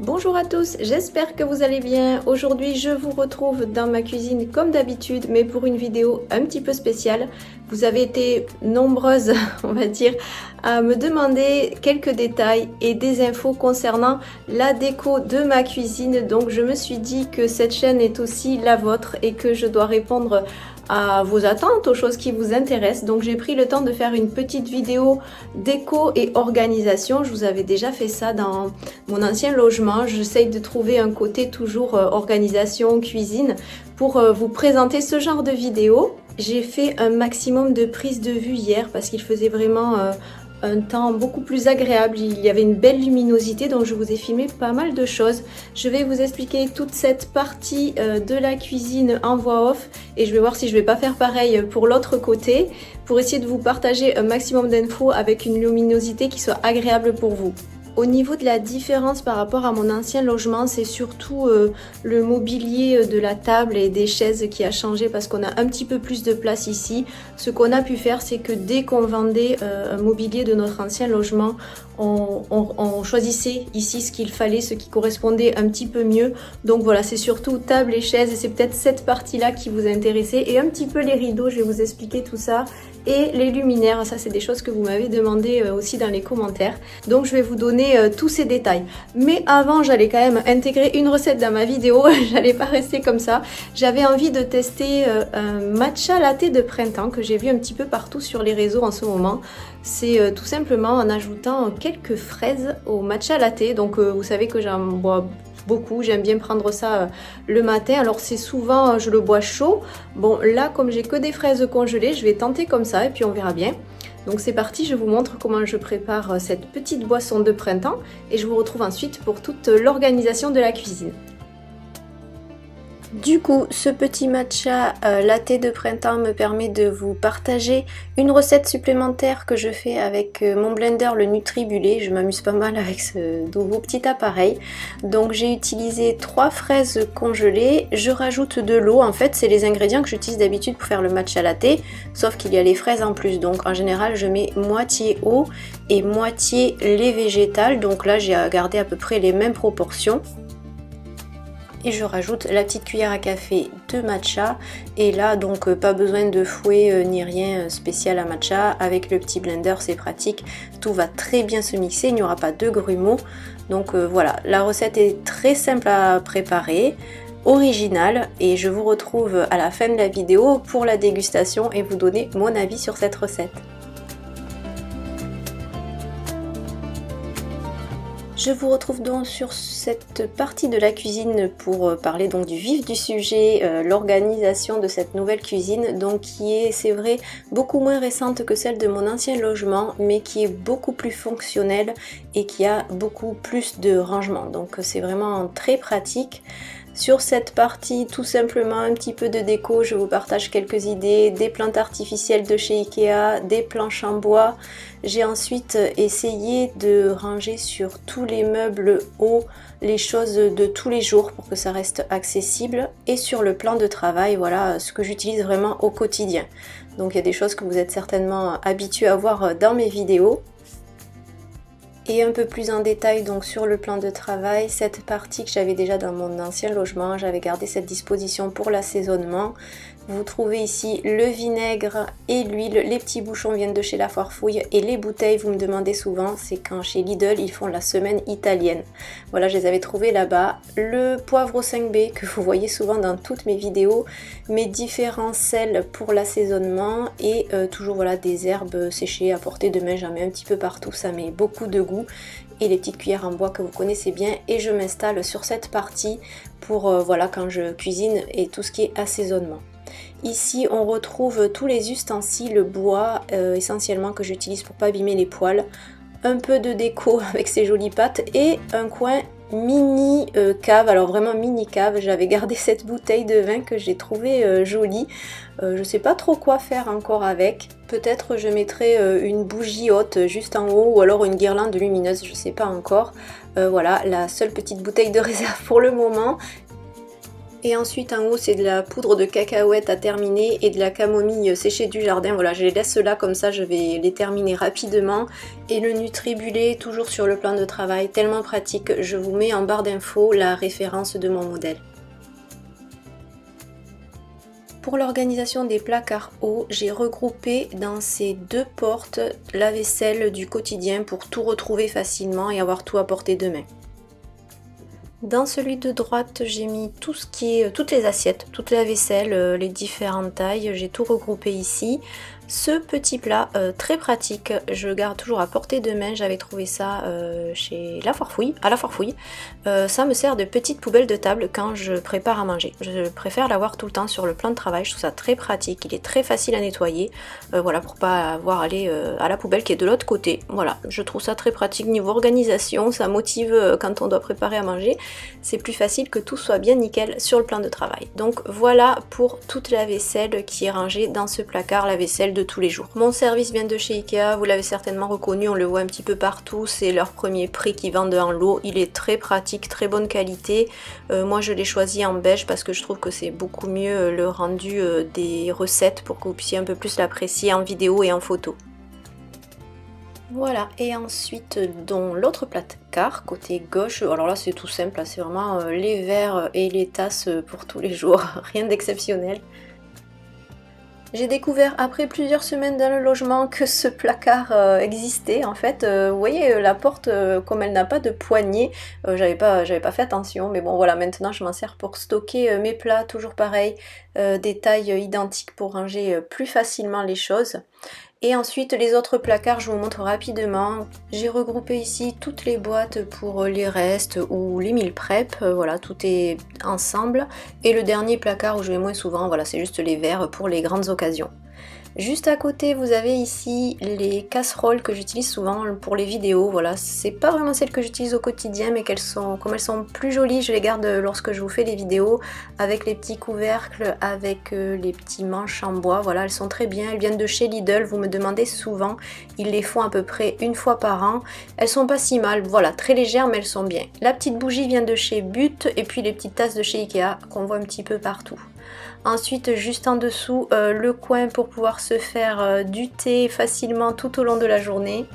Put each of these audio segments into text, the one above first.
Bonjour à tous, j'espère que vous allez bien. Aujourd'hui je vous retrouve dans ma cuisine comme d'habitude, mais pour une vidéo un petit peu spéciale. Vous avez été nombreuses, on va dire, à me demander quelques détails et des infos concernant la déco de ma cuisine. Donc je me suis dit que cette chaîne est aussi la vôtre et que je dois répondre à vos attentes, aux choses qui vous intéressent. Donc j'ai pris le temps de faire une petite vidéo déco et organisation. Je vous avais déjà fait ça dans mon ancien logement. J'essaye de trouver un côté toujours organisation, cuisine pour vous présenter ce genre de vidéo. J'ai fait un maximum de prises de vue hier parce qu'il faisait vraiment un temps beaucoup plus agréable, il y avait une belle luminosité, donc je vous ai filmé pas mal de choses. Je vais vous expliquer toute cette partie de la cuisine en voix off et je vais voir si je vais pas faire pareil pour l'autre côté pour essayer de vous partager un maximum d'infos avec une luminosité qui soit agréable pour vous. Au niveau de la différence par rapport à mon ancien logement, c'est surtout le mobilier de la table et des chaises qui a changé parce qu'on a un petit peu plus de place ici. Ce qu'on a pu faire, c'est que dès qu'on vendait un mobilier de notre ancien logement, on choisissait ici ce qu'il fallait, ce qui correspondait un petit peu mieux. Donc voilà, c'est surtout table et chaises et c'est peut-être cette partie-là qui vous intéressait. Et un petit peu les rideaux, je vais vous expliquer tout ça. Et les luminaires, ça c'est des choses que vous m'avez demandé aussi dans les commentaires. Donc je vais vous donner tous ces détails. Mais avant, j'allais quand même intégrer une recette dans ma vidéo. J'allais pas rester comme ça. J'avais envie de tester un matcha latte de printemps que j'ai vu un petit peu partout sur les réseaux en ce moment. C'est tout simplement en ajoutant quelques fraises au matcha latte. Donc vous savez que j'en bois beaucoup, j'aime bien prendre ça le matin, alors c'est souvent je le bois chaud. Bon là comme j'ai que des fraises congelées, je vais tenter comme ça et puis on verra bien. Donc c'est parti, je vous montre comment je prépare cette petite boisson de printemps et je vous retrouve ensuite pour toute l'organisation de la cuisine. Du coup, ce petit matcha latte de printemps me permet de vous partager une recette supplémentaire que je fais avec mon blender, le Nutribullet. Je m'amuse pas mal avec ce nouveau petit appareil. Donc j'ai utilisé 3 fraises congelées, je rajoute de l'eau. En fait, c'est les ingrédients que j'utilise d'habitude pour faire le matcha latte, sauf qu'il y a les fraises en plus. Donc en général, je mets moitié eau et moitié lait végétal. Donc là, j'ai gardé à peu près les mêmes proportions. Et je rajoute la petite cuillère à café de matcha et là donc pas besoin de fouet ni rien spécial à matcha. Avec le petit blender c'est pratique, tout va très bien se mixer, il n'y aura pas de grumeaux. Donc voilà, la recette est très simple à préparer, originale, et je vous retrouve à la fin de la vidéo pour la dégustation et vous donner mon avis sur cette recette. Je vous retrouve donc sur cette partie de la cuisine pour parler donc du vif du sujet, l'organisation de cette nouvelle cuisine, donc qui est, c'est vrai, beaucoup moins récente que celle de mon ancien logement, mais qui est beaucoup plus fonctionnelle et qui a beaucoup plus de rangement. Donc c'est vraiment très pratique. Sur cette partie, tout simplement un petit peu de déco, je vous partage quelques idées, des plantes artificielles de chez Ikea, des planches en bois. J'ai ensuite essayé de ranger sur tous les meubles hauts les choses de tous les jours pour que ça reste accessible. Et sur le plan de travail, voilà ce que j'utilise vraiment au quotidien. Donc il y a des choses que vous êtes certainement habitués à voir dans mes vidéos. Et un peu plus en détail donc sur le plan de travail, cette partie que j'avais déjà dans mon ancien logement, j'avais gardé cette disposition pour l'assaisonnement. Vous trouvez ici le vinaigre et l'huile, les petits bouchons viennent de chez La Farfouille et les bouteilles, vous me demandez souvent, c'est quand chez Lidl ils font la semaine italienne. Voilà, je les avais trouvées là-bas. Le poivre au 5B que vous voyez souvent dans toutes mes vidéos, mes différents sels pour l'assaisonnement et toujours voilà des herbes séchées à portée de main, j'en mets un petit peu partout, ça met beaucoup de goût. Et les petites cuillères en bois que vous connaissez bien, et je m'installe sur cette partie pour voilà quand je cuisine et tout ce qui est assaisonnement. Ici on retrouve tous les ustensiles bois essentiellement que j'utilise pour pas abîmer les poêles, un peu de déco avec ces jolies pattes et un coin mini cave, alors vraiment mini cave. J'avais gardé cette bouteille de vin que j'ai trouvée jolie. Je sais pas trop quoi faire encore avec. Peut-être je mettrai une bougie haute juste en haut ou alors une guirlande lumineuse, je sais pas encore. Voilà, la seule petite bouteille de réserve pour le moment. Et ensuite en haut c'est de la poudre de cacahuète à terminer et de la camomille séchée du jardin. Voilà, je les laisse là comme ça, je vais les terminer rapidement. Et le Nutribullet toujours sur le plan de travail, tellement pratique. Je vous mets en barre d'infos la référence de mon modèle. Pour l'organisation des placards hauts, j'ai regroupé dans ces deux portes la vaisselle du quotidien pour tout retrouver facilement et avoir tout à portée de main. Dans celui de droite, j'ai mis tout ce qui est, toutes les assiettes, toute la vaisselle, les différentes tailles, j'ai tout regroupé ici. Ce petit plat, très pratique, je le garde toujours à portée de main, j'avais trouvé ça chez La Foire Fouille, à La Foire Fouille. Ça me sert de petite poubelle de table quand je prépare à manger. Je préfère l'avoir tout le temps sur le plan de travail, je trouve ça très pratique, il est très facile à nettoyer, voilà, pour pas avoir à aller à la poubelle qui est de l'autre côté. Voilà, je trouve ça très pratique niveau organisation, ça motive quand on doit préparer à manger. C'est plus facile que tout soit bien nickel sur le plan de travail. Donc voilà pour toute la vaisselle qui est rangée dans ce placard, la vaisselle de tous les jours. Mon service vient de chez Ikea, vous l'avez certainement reconnu, on le voit un petit peu partout, c'est leur premier prix qu'ils vendent en lot. Il est très pratique, très bonne qualité. Moi je l'ai choisi en beige parce que je trouve que c'est beaucoup mieux le rendu des recettes pour que vous puissiez un peu plus l'apprécier en vidéo et en photo. Voilà, et ensuite dans l'autre placard, côté gauche, alors là c'est tout simple, c'est vraiment les verres et les tasses pour tous les jours, rien d'exceptionnel. J'ai découvert après plusieurs semaines dans le logement que ce placard existait en fait. Vous voyez la porte comme elle n'a pas de poignée, j'avais pas fait attention, mais bon voilà, maintenant je m'en sers pour stocker mes plats, toujours pareil, des tailles identiques pour ranger plus facilement les choses. Et ensuite les autres placards, je vous montre rapidement. J'ai regroupé ici toutes les boîtes pour les restes ou les meal prep, voilà, tout est ensemble. Et le dernier placard où je vais moins souvent, voilà, c'est juste les verres pour les grandes occasions. Juste à côté, vous avez ici les casseroles que j'utilise souvent pour les vidéos. Voilà, c'est pas vraiment celles que j'utilise au quotidien, mais comme elles sont plus jolies, je les garde lorsque je vous fais les vidéos avec les petits couvercles, avec les petits manches en bois. Voilà, elles sont très bien. Elles viennent de chez Lidl. Vous me demandez souvent, ils les font à peu près une fois par an. Elles sont pas si mal. Voilà, très légères, mais elles sont bien. La petite bougie vient de chez But et puis les petites tasses de chez Ikea qu'on voit un petit peu partout. Ensuite, juste en dessous, le coin pour pouvoir se faire du thé facilement tout au long de la journée.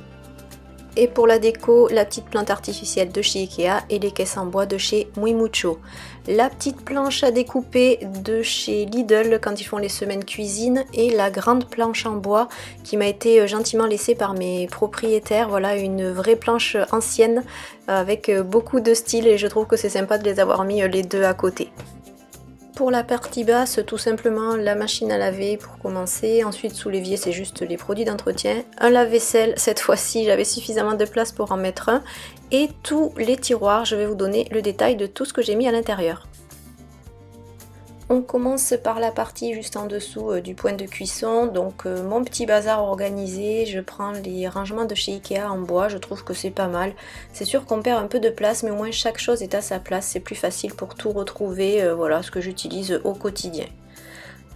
Et pour la déco, la petite plante artificielle de chez Ikea et les caisses en bois de chez Muy Mucho. La petite planche à découper de chez Lidl quand ils font les semaines cuisine et la grande planche en bois qui m'a été gentiment laissée par mes propriétaires. Voilà, une vraie planche ancienne avec beaucoup de style et je trouve que c'est sympa de les avoir mis les deux à côté. Pour la partie basse, tout simplement la machine à laver pour commencer. Ensuite, sous l'évier, c'est juste les produits d'entretien. Un lave-vaisselle, cette fois-ci, j'avais suffisamment de place pour en mettre un. Et tous les tiroirs, je vais vous donner le détail de tout ce que j'ai mis à l'intérieur. On commence par la partie juste en dessous du point de cuisson, donc mon petit bazar organisé, je prends les rangements de chez Ikea en bois, je trouve que c'est pas mal. C'est sûr qu'on perd un peu de place, mais au moins chaque chose est à sa place, c'est plus facile pour tout retrouver, voilà ce que j'utilise au quotidien.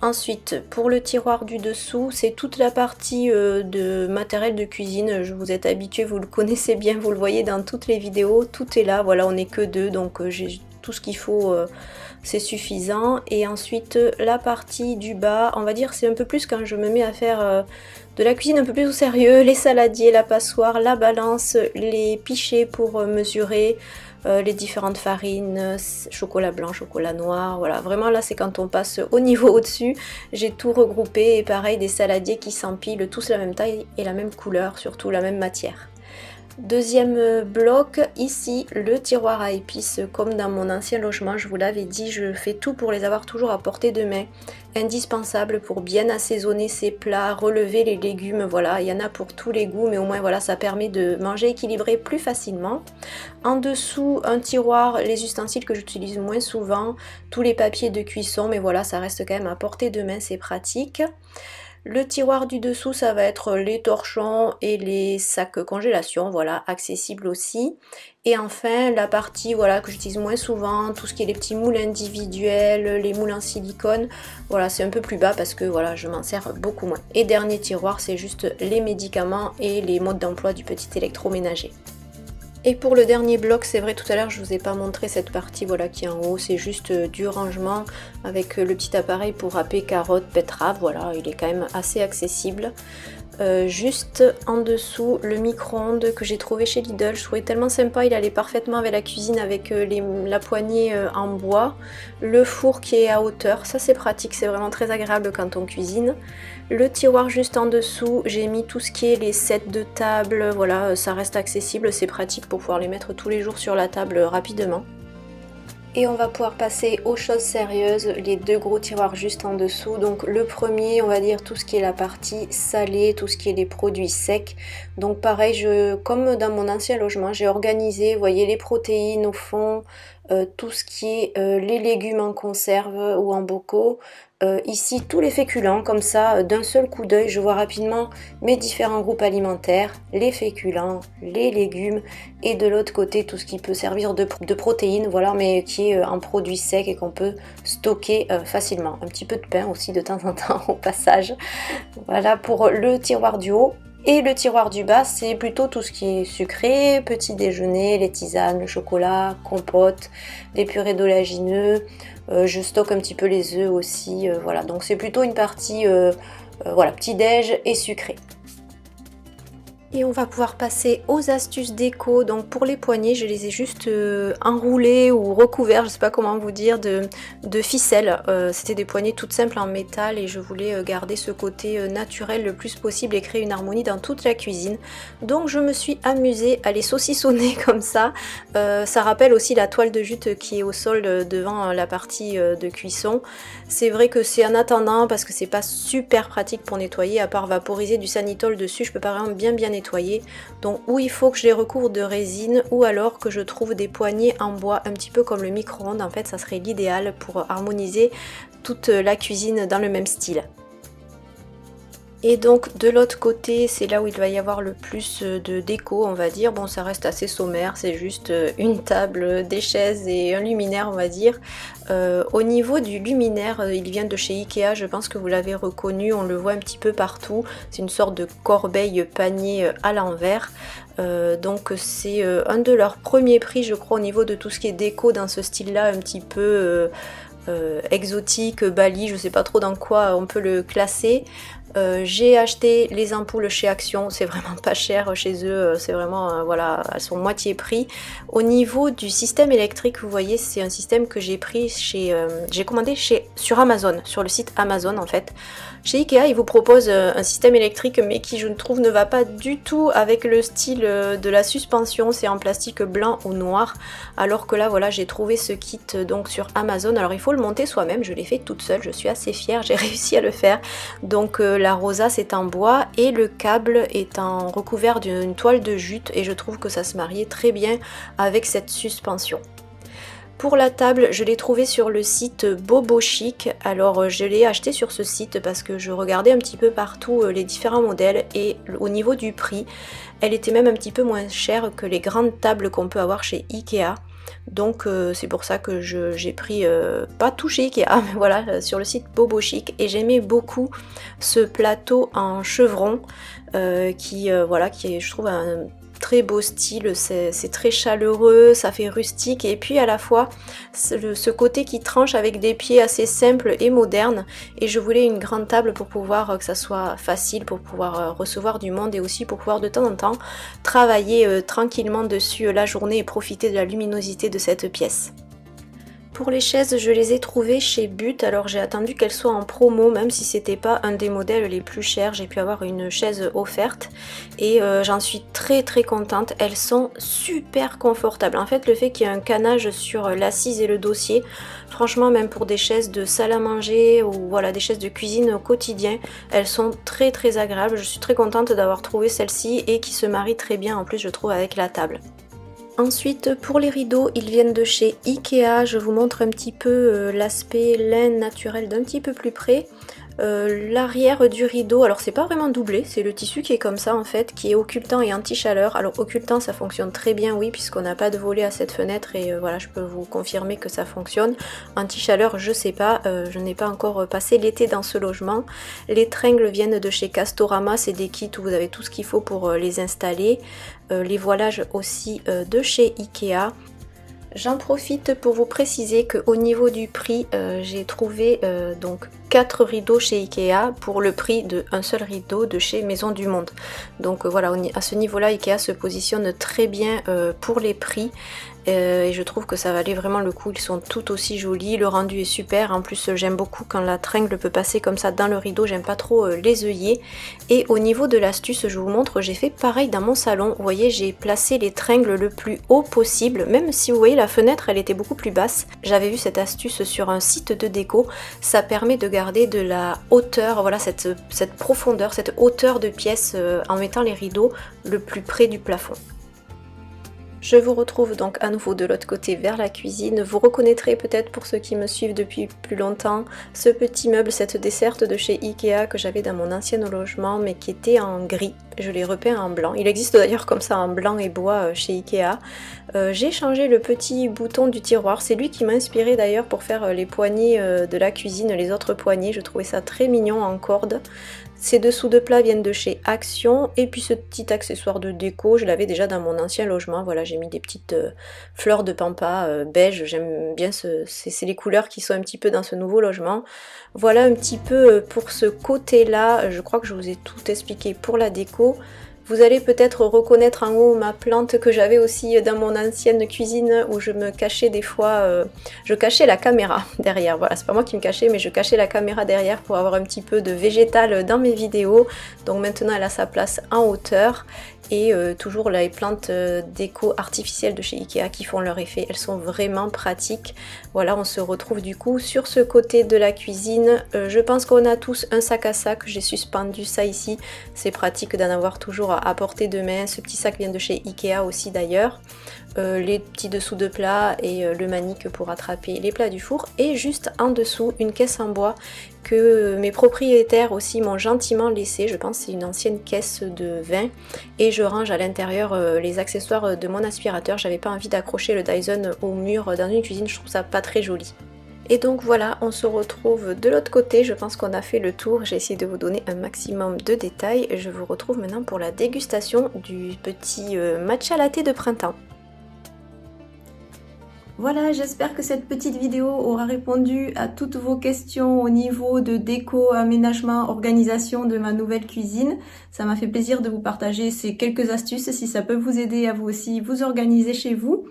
Ensuite, pour le tiroir du dessous, c'est toute la partie de matériel de cuisine, je vous êtes habitué, vous le connaissez bien, vous le voyez dans toutes les vidéos, tout est là, voilà, on n'est que deux, donc j'ai tout ce qu'il faut, c'est suffisant. Et ensuite, la partie du bas, on va dire c'est un peu plus quand je me mets à faire de la cuisine un peu plus au sérieux, les saladiers, la passoire, la balance, les pichets pour mesurer, les différentes farines, chocolat blanc, chocolat noir, voilà, vraiment là c'est quand on passe au niveau au-dessus, j'ai tout regroupé et pareil des saladiers qui s'empilent tous la même taille et la même couleur, surtout la même matière. Deuxième bloc, ici le tiroir à épices comme dans mon ancien logement, je vous l'avais dit, je fais tout pour les avoir toujours à portée de main, indispensable pour bien assaisonner ces plats, relever les légumes, voilà, il y en a pour tous les goûts mais au moins voilà ça permet de manger équilibré plus facilement. En dessous un tiroir, les ustensiles que j'utilise moins souvent, tous les papiers de cuisson mais voilà ça reste quand même à portée de main, c'est pratique. Le tiroir du dessous, ça va être les torchons et les sacs congélation, voilà, accessible aussi. Et enfin, la partie voilà, que j'utilise moins souvent, tout ce qui est les petits moules individuels, les moules en silicone, voilà, c'est un peu plus bas parce que voilà, je m'en sers beaucoup moins. Et dernier tiroir, c'est juste les médicaments et les modes d'emploi du petit électroménager. Et pour le dernier bloc, c'est vrai, tout à l'heure je vous ai pas montré cette partie voilà qui est en haut, c'est juste du rangement avec le petit appareil pour râper carottes, betteraves, voilà, il est quand même assez accessible. Juste en dessous, le micro-ondes que j'ai trouvé chez Lidl, je trouvais tellement sympa, il allait parfaitement avec la cuisine avec la poignée en bois, le four qui est à hauteur, ça c'est pratique, c'est vraiment très agréable quand on cuisine. Le tiroir juste en dessous, j'ai mis tout ce qui est les sets de table, voilà, ça reste accessible, c'est pratique pour pouvoir les mettre tous les jours sur la table rapidement. Et on va pouvoir passer aux choses sérieuses, les deux gros tiroirs juste en dessous. Donc le premier, on va dire tout ce qui est la partie salée, tout ce qui est les produits secs. Donc pareil, comme dans mon ancien logement, j'ai organisé, vous voyez, les protéines au fond, tout ce qui est les légumes en conserve ou en bocaux. Ici, tous les féculents, comme ça, d'un seul coup d'œil, je vois rapidement mes différents groupes alimentaires, les féculents, les légumes, et de l'autre côté, tout ce qui peut servir de protéines, voilà, mais qui est en produits secs et qu'on peut stocker facilement. Un petit peu de pain aussi de temps en temps au passage. Voilà pour le tiroir du haut. Et le tiroir du bas, c'est plutôt tout ce qui est sucré, petit déjeuner, les tisanes, le chocolat, compote, les purées d'oléagineux. Je stocke un petit peu les œufs aussi, voilà. Donc c'est plutôt une partie, voilà, petit-déj et sucré. Et on va pouvoir passer aux astuces déco. Donc pour les poignets, je les ai juste enroulés ou recouverts, je sais pas comment vous dire, de ficelle. C'était des poignées toutes simples en métal et je voulais garder ce côté naturel le plus possible et créer une harmonie dans toute la cuisine. Donc je me suis amusée à les saucissonner comme ça. Ça rappelle aussi la toile de jute qui est au sol devant la partie de cuisson. C'est vrai que c'est en attendant parce que c'est pas super pratique pour nettoyer, à part vaporiser du Sanitol dessus, je peux pas vraiment bien nettoyer. Donc ou il faut que je les recouvre de résine ou alors que je trouve des poignées en bois un petit peu comme le micro-ondes. En fait ça serait l'idéal pour harmoniser toute la cuisine dans le même style. Et donc de l'autre côté, c'est là où il va y avoir le plus de déco, on va dire. Bon, ça reste assez sommaire, c'est juste une table, des chaises et un luminaire, on va dire. Au niveau du luminaire, il vient de chez Ikea, je pense que vous l'avez reconnu, on le voit un petit peu partout. C'est une sorte de corbeille panier à l'envers. Donc c'est un de leurs premiers prix, je crois, au niveau de tout ce qui est déco dans ce style-là, un petit peu exotique, Bali, je sais pas trop dans quoi on peut le classer. J'ai acheté les ampoules chez Action, c'est vraiment pas cher chez eux, c'est vraiment, voilà, elles sont moitié prix. Au niveau du système électrique, vous voyez, c'est un système que j'ai pris j'ai commandé sur Amazon, sur le site Amazon en fait. Chez Ikea, ils vous proposent un système électrique mais qui je trouve ne va pas du tout avec le style de la suspension, c'est en plastique blanc ou noir, alors que là voilà, j'ai trouvé ce kit donc sur Amazon. Alors il faut le monter soi-même, je l'ai fait toute seule, je suis assez fière, j'ai réussi à le faire. Donc la rosace est en bois et le câble est en recouvert d'une toile de jute et je trouve que ça se mariait très bien avec cette suspension. Pour la table, je l'ai trouvée sur le site Bobo Chic. Alors je l'ai acheté sur ce site parce que je regardais un petit peu partout les différents modèles et au niveau du prix, elle était même un petit peu moins chère que les grandes tables qu'on peut avoir chez Ikea. Donc c'est pour ça que j'ai pris, pas tout chez Ikea, mais voilà, sur le site Bobo Chic. Et j'aimais beaucoup ce plateau en chevron voilà, qui est, je trouve, un très beau style, c'est très chaleureux, ça fait rustique et puis à la fois ce côté qui tranche avec des pieds assez simples et modernes, et je voulais une grande table pour pouvoir que ça soit facile, pour pouvoir recevoir du monde et aussi pour pouvoir de temps en temps travailler tranquillement dessus la journée et profiter de la luminosité de cette pièce. Pour les chaises, je les ai trouvées chez But, alors j'ai attendu qu'elles soient en promo, même si c'était pas un des modèles les plus chers, j'ai pu avoir une chaise offerte et j'en suis très contente, elles sont super confortables. En fait, le fait qu'il y ait un canage sur l'assise et le dossier, franchement, même pour des chaises de salle à manger ou voilà, des chaises de cuisine au quotidien, elles sont très agréables. Je suis très contente d'avoir trouvé celle-ci et qui se marie très bien en plus, je trouve, avec la table. Ensuite, pour les rideaux, ils viennent de chez Ikea. Je vous montre un petit peu l'aspect laine naturel d'un petit peu plus près. l'arrière du rideau, alors c'est pas vraiment doublé, c'est le tissu qui est comme ça en fait, qui est occultant et anti-chaleur. Alors occultant ça fonctionne très bien, oui, puisqu'on n'a pas de volet à cette fenêtre et voilà, je peux vous confirmer que ça fonctionne. Anti-chaleur, je sais pas, je n'ai pas encore passé l'été dans ce logement. Les tringles viennent de chez Castorama, c'est des kits où vous avez tout ce qu'il faut pour les installer. Les voilages aussi de chez Ikea. J'en profite pour vous préciser qu'au niveau du prix, j'ai trouvé donc 4 rideaux chez Ikea pour le prix d'un seul rideau de chez Maison du Monde. Donc voilà, à ce niveau-là, Ikea se positionne très bien pour les prix. Et je trouve que ça valait vraiment le coup, ils sont tout aussi jolis, le rendu est super, en plus j'aime beaucoup quand la tringle peut passer comme ça dans le rideau, j'aime pas trop les œillets. Et au niveau de l'astuce, je vous montre, j'ai fait pareil dans mon salon, vous voyez j'ai placé les tringles le plus haut possible, même si vous voyez la fenêtre elle était beaucoup plus basse. J'avais vu cette astuce sur un site de déco, ça permet de garder de la hauteur, voilà cette profondeur, cette hauteur de pièce en mettant les rideaux le plus près du plafond. Je vous retrouve donc à nouveau de l'autre côté vers la cuisine. Vous reconnaîtrez peut-être pour ceux qui me suivent depuis plus longtemps ce petit meuble, cette desserte de chez Ikea que j'avais dans mon ancien logement mais qui était en gris. Je l'ai repeint en blanc. Il existe d'ailleurs comme ça en blanc et bois chez Ikea. J'ai changé le petit bouton du tiroir. C'est lui qui m'a inspiré d'ailleurs pour faire les poignées de la cuisine, les autres poignées. Je trouvais ça très mignon en corde. Ces dessous de plat viennent de chez Action et puis ce petit accessoire de déco, je l'avais déjà dans mon ancien logement. Voilà, j'ai mis des petites fleurs de pampa beige, j'aime bien c'est les couleurs qui sont un petit peu dans ce nouveau logement. Voilà un petit peu pour ce côté-là, je crois que je vous ai tout expliqué pour la déco. Vous allez peut-être reconnaître en haut ma plante que j'avais aussi dans mon ancienne cuisine où je me cachais des fois, je cachais la caméra derrière. Voilà, c'est pas moi qui me cachais, mais je cachais la caméra derrière pour avoir un petit peu de végétal dans mes vidéos. Donc maintenant elle a sa place en hauteur. Et toujours les plantes déco artificielles de chez Ikea qui font leur effet, elles sont vraiment pratiques. Voilà, on se retrouve du coup sur ce côté de la cuisine. Je pense qu'on a tous un sac à sac, j'ai suspendu ça ici. C'est pratique d'en avoir toujours à portée de main. Ce petit sac vient de chez Ikea aussi d'ailleurs. Les petits dessous de plat et le manique pour attraper les plats du four. Et juste en dessous, une caisse en bois que mes propriétaires aussi m'ont gentiment laissé. Je pense que c'est une ancienne caisse de vin. Et je range à l'intérieur les accessoires de mon aspirateur. J'avais pas envie d'accrocher le Dyson au mur dans une cuisine, je trouve ça pas très joli. Et donc voilà, on se retrouve de l'autre côté. Je pense qu'on a fait le tour. J'ai essayé de vous donner un maximum de détails. Je vous retrouve maintenant pour la dégustation du petit matcha latte de printemps. Voilà, j'espère que cette petite vidéo aura répondu à toutes vos questions au niveau de déco, aménagement, organisation de ma nouvelle cuisine. Ça m'a fait plaisir de vous partager ces quelques astuces si ça peut vous aider à vous aussi vous organiser chez vous.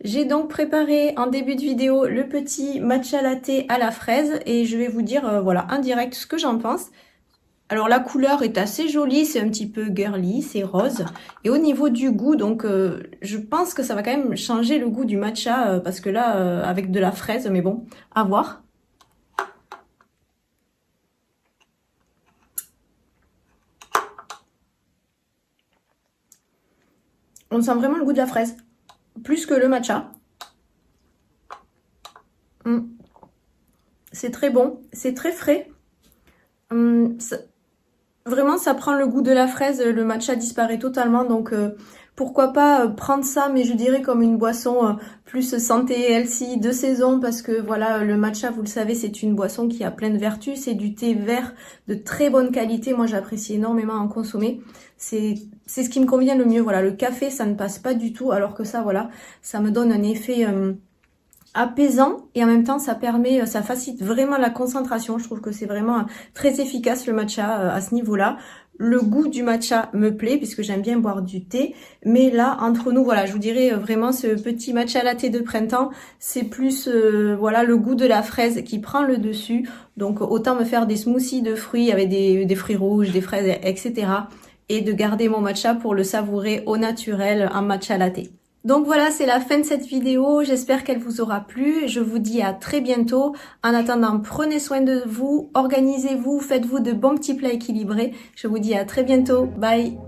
J'ai donc préparé en début de vidéo le petit matcha latte à la fraise et je vais vous dire voilà en direct ce que j'en pense. Alors la couleur est assez jolie, c'est un petit peu girly, c'est rose. Et au niveau du goût, donc je pense que ça va quand même changer le goût du matcha parce que là avec de la fraise, mais bon, à voir. On sent vraiment le goût de la fraise, plus que le matcha. C'est très bon, c'est très frais. Vraiment, ça prend le goût de la fraise, le matcha disparaît totalement, donc pourquoi pas prendre ça, mais je dirais comme une boisson plus santé et healthy de saison, parce que voilà, le matcha, vous le savez, c'est une boisson qui a plein de vertus, c'est du thé vert de très bonne qualité, moi j'apprécie énormément en consommer, c'est ce qui me convient le mieux, voilà, le café ça ne passe pas du tout, alors que ça, voilà, ça me donne un effet apaisant et en même temps ça permet, ça facilite vraiment la concentration. Je trouve que c'est vraiment très efficace le matcha à ce niveau-là. Le goût du matcha me plaît puisque j'aime bien boire du thé, mais là entre nous, voilà, je vous dirais vraiment ce petit matcha latte de printemps, c'est plus voilà le goût de la fraise qui prend le dessus. Donc autant me faire des smoothies de fruits avec des fruits rouges, des fraises, etc. et de garder mon matcha pour le savourer au naturel en matcha latte. Donc voilà, c'est la fin de cette vidéo, j'espère qu'elle vous aura plu, je vous dis à très bientôt. En attendant, prenez soin de vous, organisez-vous, faites-vous de bons petits plats équilibrés. Je vous dis à très bientôt, bye.